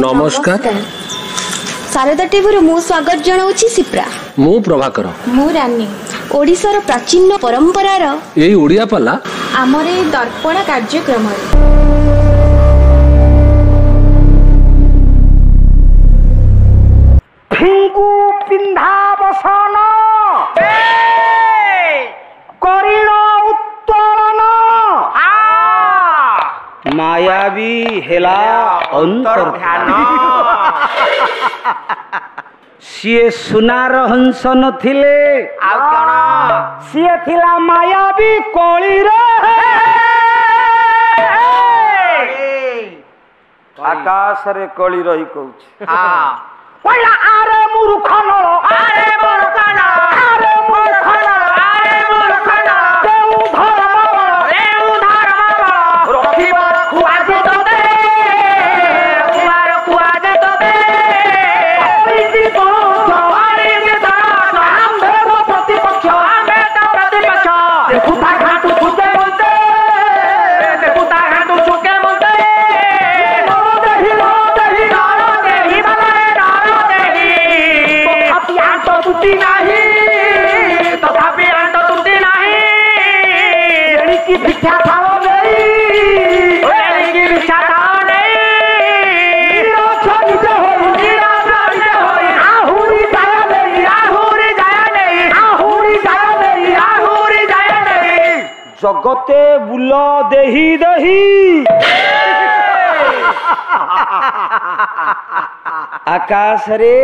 नमस्कार शारदा टीवी मु स्वागत जनाऊँ सिप्रा मु प्रभाकर मु रानी ओडिशार प्राचीन परंपरार यही ओडिया पाला आमर ए दर्पण कार्यक्रम फिंगु पिंधा बसन करिण उत्तोलन मायावी हेला अंतर्ध्यान सीए सुनार हंस नथिले सीए थिला मायावी कली आकाश रे कली रही कहूछ पहिला आरे मूर्ख नळ आरे मूर्ख नळ आरे मूर्ख नळ आरे मूर्ख नळ देउ धर्म रखिबार खुआजे तो दे रखिबार खुआजे तो दे परिधि तो आरे के दास आम्भे तो प्रतिपक्ष देखुता घाटू छुटे बोलते देखुता घाटू छुटे बोलते तुटी नहीं तथापि अंत तुटी नहीं रेणी की भिक्षा खाओ नहीं रेणी की भिक्षा खाओ नहीं निराशा निजे होई आहुरी जाया नहीं आहुरी जाया नहीं आहुरी जाया नहीं आहुरी जाया नहीं जगते बुल देही देही आकाश रे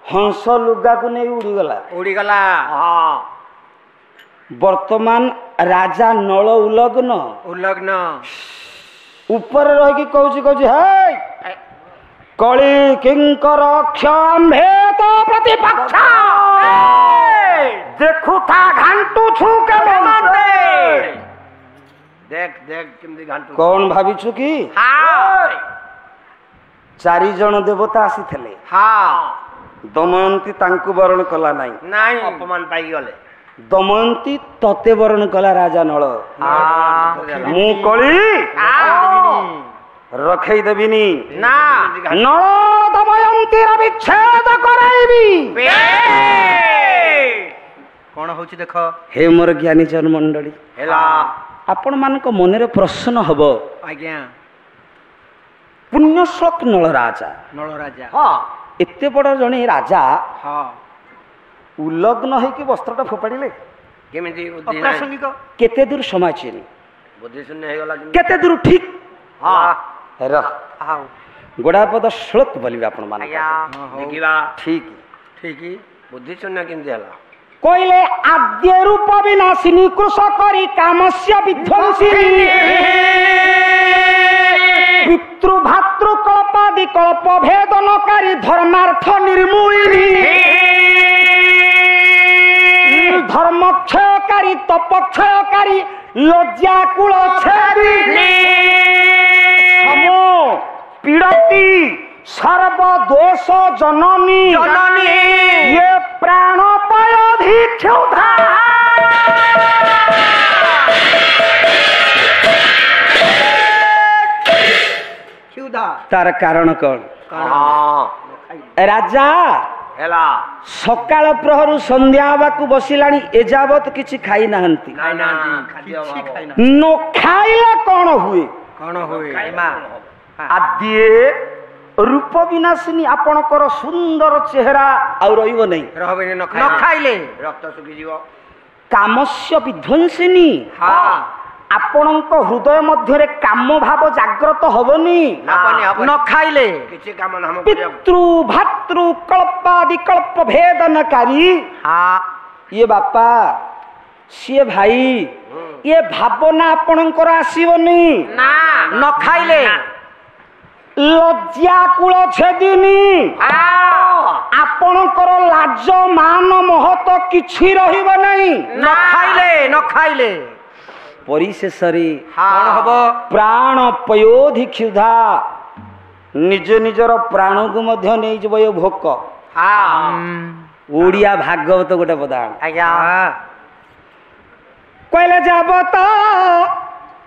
हंस लुगा को नहीं उड़ीगला वर्तमान राजा नल उलग्न ऊपर रही कहूँ हे कली किंकर क्षम्भे तो प्रतिपक्ष देखु था घंटू छू के देख देख केमती घंटू कौन भाभी छु की चारि जन देवता आसी थले दमयंती तांकु वरण कला नहीं अपमान पाई गले दमयंती तते वरण कला राजा नल मु कली रखई देबिनी ना नल दमयंती रा विच्छेद कराइबी कोन होची देखो हे मोर ज्ञानी जन मंडली हेला आपण मान को मन रे प्रश्न हबो आज्ञा पुण्यश्लोक नल राजा हां एते बड़ जने राजा उल्लग्न होइकी वस्त्रटा फोपाड़िले केमिति अप्रासंगिक केते दूर समाचीन बुद्धि शून्य हे गला केते दूर ठीक गोड़ापद श्लोक बोलिबे आपण मान देखिबा ठीक ठीक बुद्धि शून्य केमिति हला कोइले आद्य रूप विनाशिनी कृषकरी कामस्य विध्वंसिनी पितृ भातृ कल्पादि कल्प भेदनकारी धर्मार्थ निर्मूलिनी धर्म क्षयकारी तप क्षयकारी लज्जा कुल छेदिनी समो पीड़ती सर्व दोष जननी ये प्राण पयोधि क्षुधा तार कारण कौन राजा हेला सकाळ प्रहरु संध्या बाकू बसिलाणी एजावत किछि खाई नाहंती न खाइले कौन हुए आद्य रूप विनाशिनी आपणकर सुंदर चेहरा आ रहिबो नहीं रहबे न खाइले रक्त सुखी जीव कामस्य विध्वंसिनी आपणक हृदय मध्य काम भाव जाग्रत हबनी न खाइले पितृ भातृ कल्पादि कल्प भेदनकारी ये बापा सी भाई ये भावना आपणकर आसीबनी न खाइले लज्जा कुल छेदिनी आपणकर लाज मान महत किछि रहिबो नहीं न खाइले परिशेषरे प्राण पयोधि क्षुधा निज निजर प्राण को मध्य नहीं जब ये भोक ओडिया भागवत गोटे पदान कहले जाबत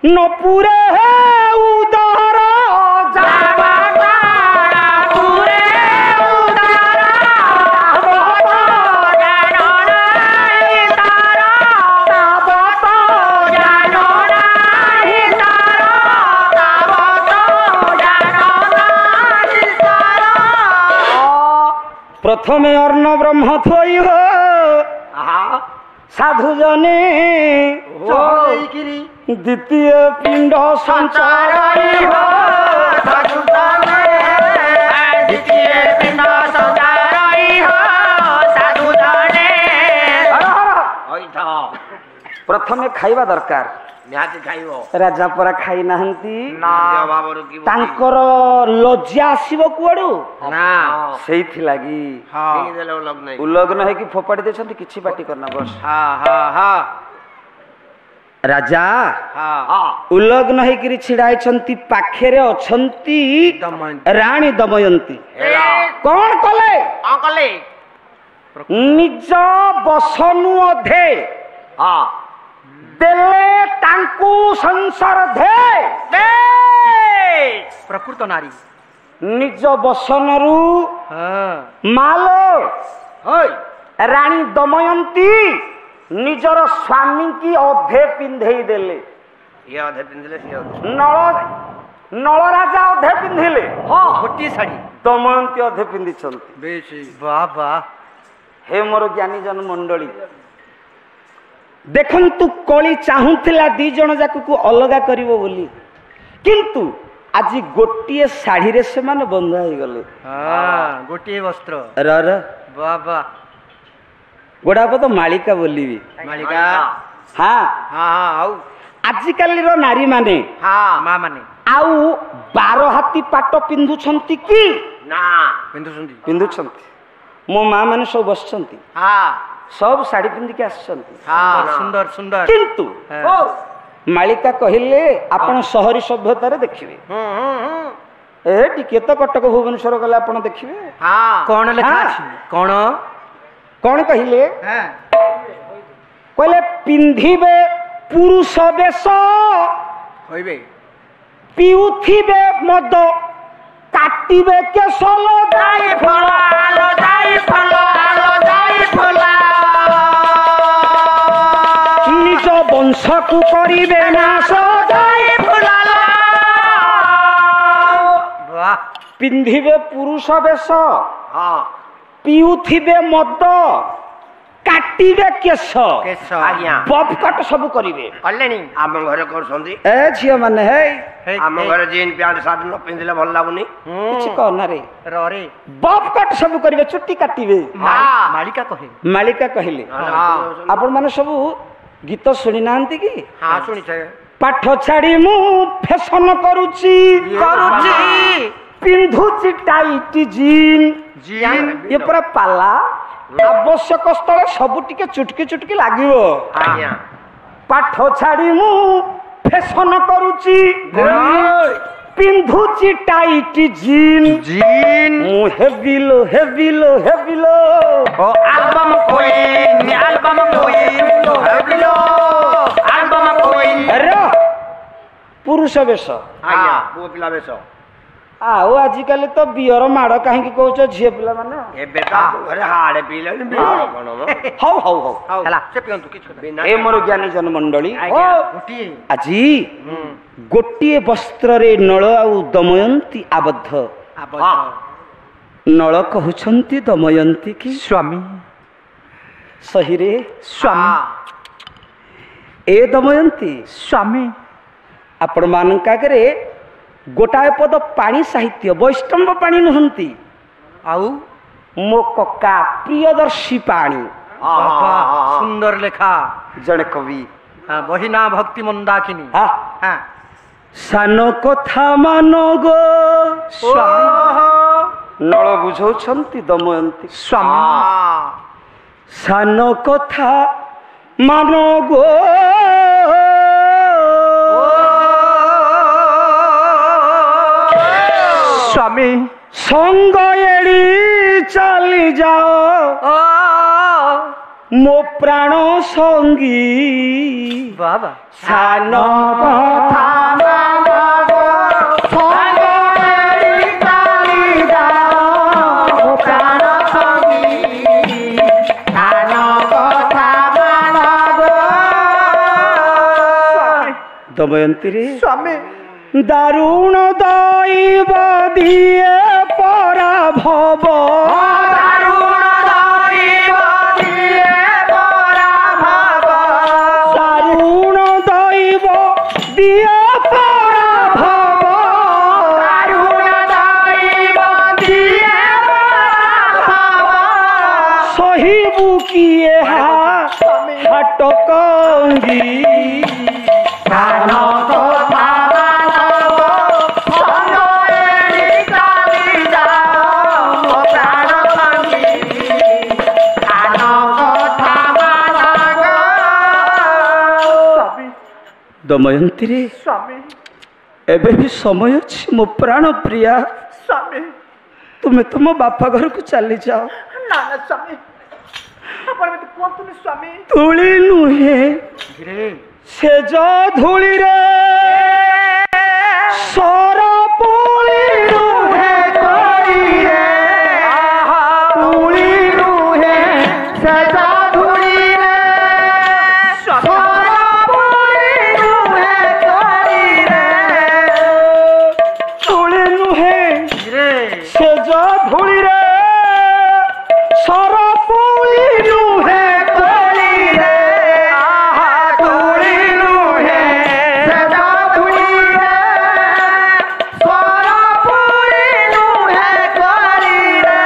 न पुरे उदर जाबत प्रथमे अर्ण ब्रह्म थोई हो साधु जने द्वितीय पिंड संचार साधु जने द्वितीय पिंड संचार साधु जने प्रथमे खाइबा दरकार निहाती खाइबो राजा परा खाई नाहंती तांकर लज्जा आसीबो कुआडू ना सेइथि लागि उलग्न है कि फोपाड़ी देछंती किछि बाटी करना बस राजा उलग्न है कि छिड़ाई छंती पाखेरे अछंती रानी दमयंती कौन कले निज बसनु अधे देले तांकू संसार धे प्रकृत नारी निज बसनरू मालो रानी दमयंती निजर स्वामी की अधे पिंधेई देले ये अधे पिंधले नल राजा अधे पिंधिले गोटी साड़ी दमयंती अधे पिंधिछंती बेसी वाह वाह हे मोर ज्ञानी जन मंडली देखंतु कली चाहूला दी जन जाक को अलगा करिवो बोली किंतु आज गोटिए साड़ी रे से माने बंधा हो गले गोटिए वस्त्र र वाह वाह गोड़ाप तो मालिका बोलिबी मालिका हाँ हाँ आउ आजिकाली रो नारी माने हाँ माँ माने आउ 12 हाथी पाट पिंधुछंती कि ना पिंधुछंती पिंधुछंती मो माँ माने सब बसछंती हाँ सब साड़ी पिंधि के आछंती हाँ सुंदर सुंदर किंतु मालिका कहिले आपण शहरी सभ्यता रे देखिबे ए टिके तो कटक भुवनेश्वर गले आपण देखिबे हाँ कौन लिखा अछि कौन कहिले कहले पिंधिबे पुरुष बेश होइबे पिउथिबे मद काटिबे केसल जाई फला आलो जाई फला निज वंश को करिबे नाश जाई फला वाह पिंधिबे पुरुष बेश हाँ पिउथिबे मद काटिबे केश आज्ञा बफ कट सब करिवे कलेनी आम घरे करसंती ए झियो माने हे आम घरे जीन पैंट सार्ट न पिंधिले भल लागुनी किछि कहना रे रे बफ कट सब करिवे चुट्टी काटिवे मालिका कहे मालिका कहिले आपण माने सब गीत सुनि नांती कि हाँ सुनी छे पाठ छाड़ी मु फैशन करूची पिंधुची टाइट जीन ये पूरा पाला आवश्यक स्थले सब टिके चुटकी लागिवो आज्ञा पाठ छाड़ी मु फैशन करूची पिंधुची टाइट जीन मु हेविलो एल्बम क्वीन रे पुरुष वेश आज्ञा वो पिला बेस आओ आजिकल तो बियर माड़ कहीं कौच झील पिला माने ए बेटा घरे हाड़े पीले कोन हौ हला से पियंतु किछ ए मोर ज्ञानी जन मंडली गोटिए आजी गोटिए वस्त्र रे नळ आउ दमयंती आबद्ध नळ कहउछंती दमयंती की स्वामी सही रे स्वामी ए दमयंती स्वामी आपण मानका करे गोटाए पद पानी साहित्य वैष्णव पानी नुहंती आउ मो कक्का प्रियदर्शी पानी सुंदर लेखा जड़े कवि बही ना भक्ति मंदाकिनी हाँ सान कथा मान गो स्वामी नल बुझौछंती दमयंती स्वामी सान कथा मान गो स्वामी संग एड़ी चली जाओ मो प्राण संगी बाबा सान कथा मान गो संग एड़ी चली जाओ मो प्राण संगी सान कथा मान गो दमयंती रे स्वामी दारुण दैव दिए परा भव दारुण ବୁକିଏ ହାଟ କଙ୍ଗି दमयंती रे स्वामी एबे भी समय अछि मो प्राण प्रिया स्वामी तुम्हें तुम बापा घर को चली जाओ ना ना स्वामी आपण में तो कोन स्वामी धूली नुहे से जो धूली रे सोरा पुली नुहे कोई रे धूली रूहे सजा धूली रे सोरा पुली रूहे कोई रे धूली नुहे से जो धूली रे सोरा पुली नुहे कोई रे धूली रूहे सजा धूली रे सोरा पुली रूहे कोई रे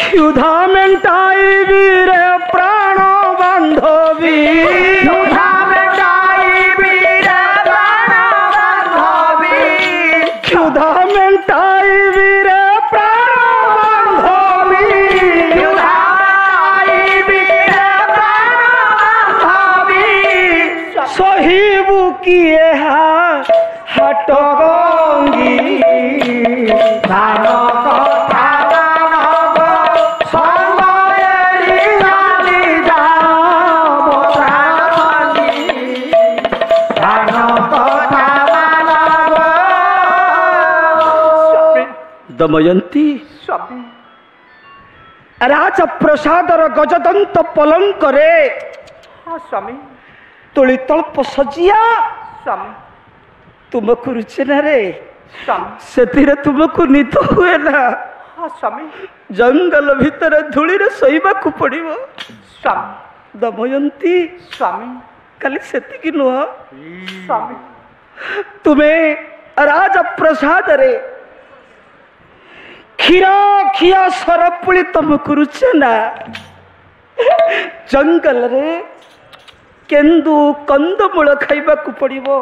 क्षुधा मेंटाई वीर प्राण बांधवी सुधा मेटाई वीर प्राण बांधवी क्षुधा मेंटाई वीर प्राण बांधवी सुधा मेटाई वीर प्राण बांधवी सहीबु किए हाट गंगी धान कथा गानब समयरी जानी जाम प्राणी धान कथा गानब दमयंती स्वामी राज प्रसादर गजदंत पलंक रे हाँ स्वामी तुली तल्प सजिया स्वामी तुमको रुचे ना रे स्वामी से तुमको निद हुए ना हाँ स्वामी जंगल भितर धूली रे सोइबा को पड़िबो स्वामी दमयंती स्वामी खाली सेतिकी नुह स्वामी तुम्हें राज प्रसाद रे क्षीरा खिया सरपुली तुमको रुचे ना जंगल रे केंदु कंदमूल खाइबा को पड़िबो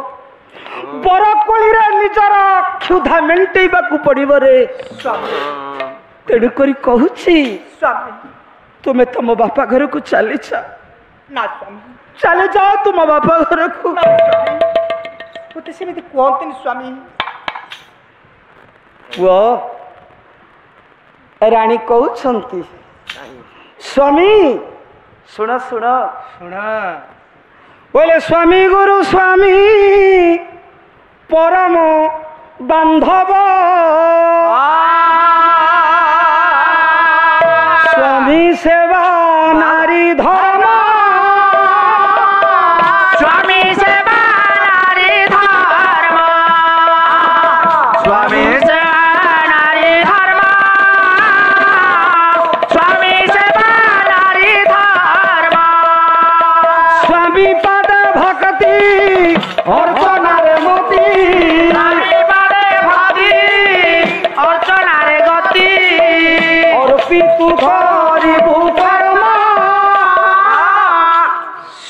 बरकोली रे निजर क्षुधा मेंटेबा को पड़िबो रे स्वामी तेणु करी कहूची स्वामी तुम्हें तुम बापा घर को चली जा ना स्वामी चले जाओ तुम बापा घर को मत सेମିତି କୁହନ୍ତୁନି स्वामी पुओ रानी कहउछंती स्वामी सुन सुन ଶୁଣ बोले स्वामी गुरु स्वामी परम बांधव स्वामी सेवा नारी धर्म स्वामी सेवा नारी धर्म स्वामी सेवा नारी धर्म स्वामी सेवा नारी धर्म स्वामी पद भक्ति अर्चना रे मोती स्वामी पदे भक्ति अर्चना रे गति और पितु करिबु कर्म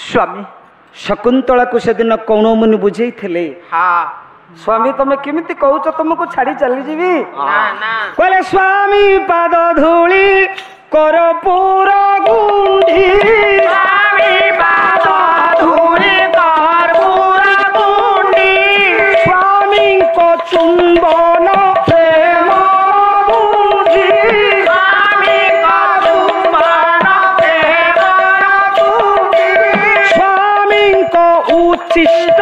स्वामी शकुंतला को सेदिन कौन मुनि बुझे थे हाँ स्वामी तुम्हें किमिति कहूच तुमको छाड़ी चली जीवी ना ना कहले स्वामी पाद धूली कर पूरा गुंडी स्वामी पाद धूली कर पूरा गुंडी स्वामी को चुंबन प्रेम गुंडी स्वामी का चुंबन प्रेम गुंडी स्वामी को उचिष्ट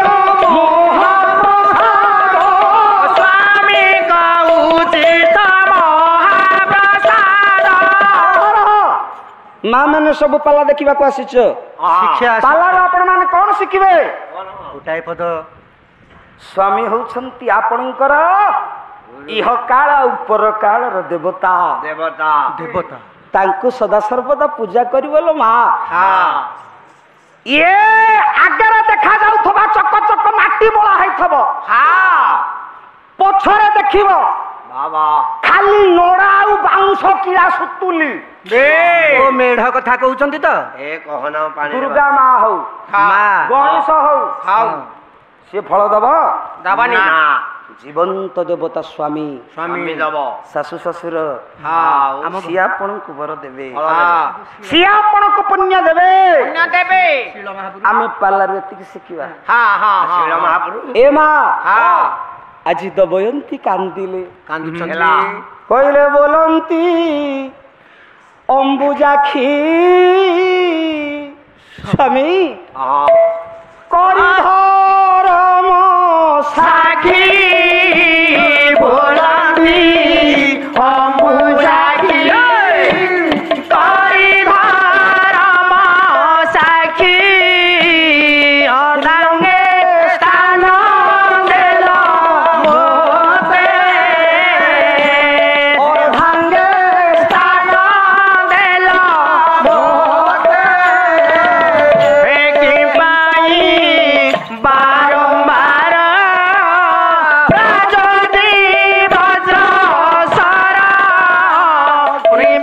स्वामी का उचित महाप्रसाद माँ मैंने सब पाला देखा आसीच शिक्षा पालार आपण मैंने कौन शिखिबे गोटाए पद स्वामी होउछंती आपणकर इह काल उपर कालर देवता देवता देवता तांको सदा सर्वदा पूजा करिवलो माँ हाँ ये आगे देखा जाउथबा चक चक माटी बोला हैथबो हाँ पछरे देखिबो खाली नड़ा आ बाउंस किड़ा सुतुली ओ मेढ कथा कहउचंती त ए कहना पानी दुर्गा मा हौ माँ गणेश हौ हाउ से फल दब दबानी ना जीवंत देवता स्वामी स्वामी दब शाशु शशुर हाउ सी आपण को वर देबे हाँ सी आपण को पुण्य देबे पुण्य देबे आमे पार्लर एतिक शिखिबा हाँ हाँ शिला महाप्रभु ए मा हाँ আজি দবয়ন্তী কান্দিলে कांदुचंदी কইলে বলন্তি অম্বুজাক্ষী স্বামী हाँ করি ধরম साखी बोलानी अम्बुजाकी करी धरम साखी अदांगे स्थान देल मोते और भांगे स्थान देल मोते की पाई बारंबार राजदी वज्र सर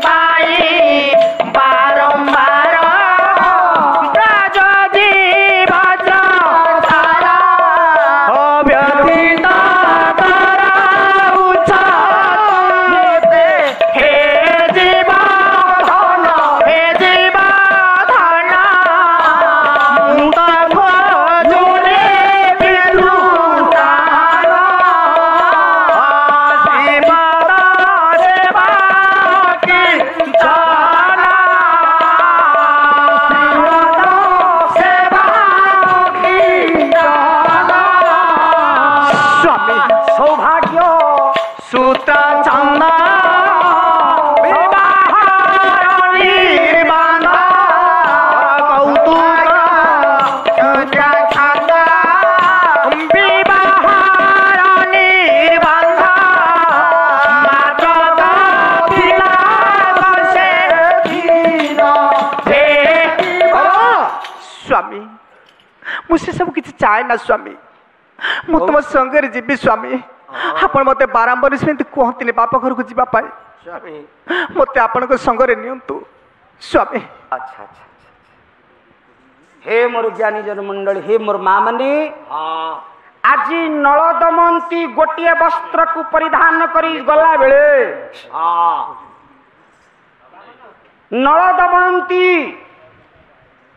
पाई बारंबार राजदी वज्र सर व्यतीत कराउछ हे जीव धन हे जीव धन मुंड खोजुरे बिनु तान शिवद सेवा की जान शिवद सेवा की जान स्वामी সৌভাগ্য सूत्र चंद विवाह निर्बंध कौतुक छंद विवाह निर्बंध मात्र दिला बसे स्वामी मुझे सब किसी चाहे ना स्वामी मु तुम संगे जीवी स्वामी आपण मते बारंबार सेमती कहते बाप घर को जीवाई स्वामी मते आपण संगे नियंतु स्वामी अच्छा अच्छा हे मोर ज्ञानी जन मंडल हे मोर माँ माने আজি নଳ ଦମନ୍ତୀ ଗୋଟିଏ ବସ୍ତ୍ରକୁ ପରିଧାନ କରି ଗଲା ବେଳେ ନଳ ଦମନ୍ତୀ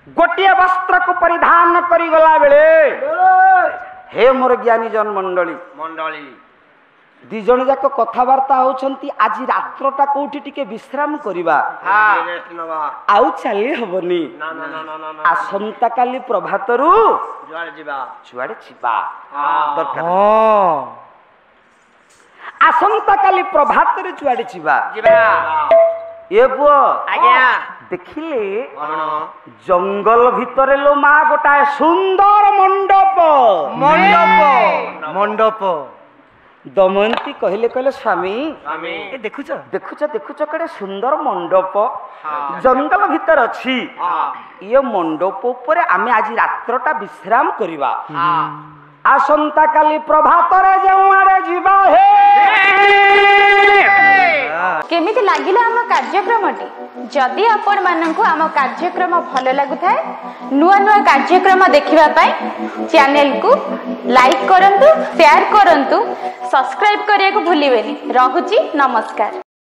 ଗୋଟିଏ ବସ୍ତ୍ରକୁ ପରିଧାନ କରି ଗଲା ବେଳେ हे मोर ज्ञानी जन मंडली मंडली दी जन जाक कथबार्ता होउछंती आज रात्रटा कोठी टिके विश्राम करिबा आउ चली हबनी आसंता काली प्रभातरू जुआड़े छिबा दरकार आसंता काली प्रभातरे जुआड़े छिबा ये पुओ आज्ञा देखिले जंगल भितरे लो मा गोटाए सुंदर मंडप मंडप दमयंती कहले कहले स्वामी ए देखुछ देखुछ देखुछ कड़े सुंदर मंडप जंगल भीतर अछि ये मंडप ऊपर आमे आज रात्रटा विश्राम करिबा आसंता काली प्रभातरे जेउ आड़े जीवा हे केमिति लागिला आम कार्यक्रमटी जदि आपण माननकु आम कार्यक्रम भल लागुथाय नुआ नुआ कार्यक्रम देखिबा पाई चैनल को लाइक करंतु शेयर करंतु सब्सक्राइब करिया को भूलिबेनी रहुची नमस्कार।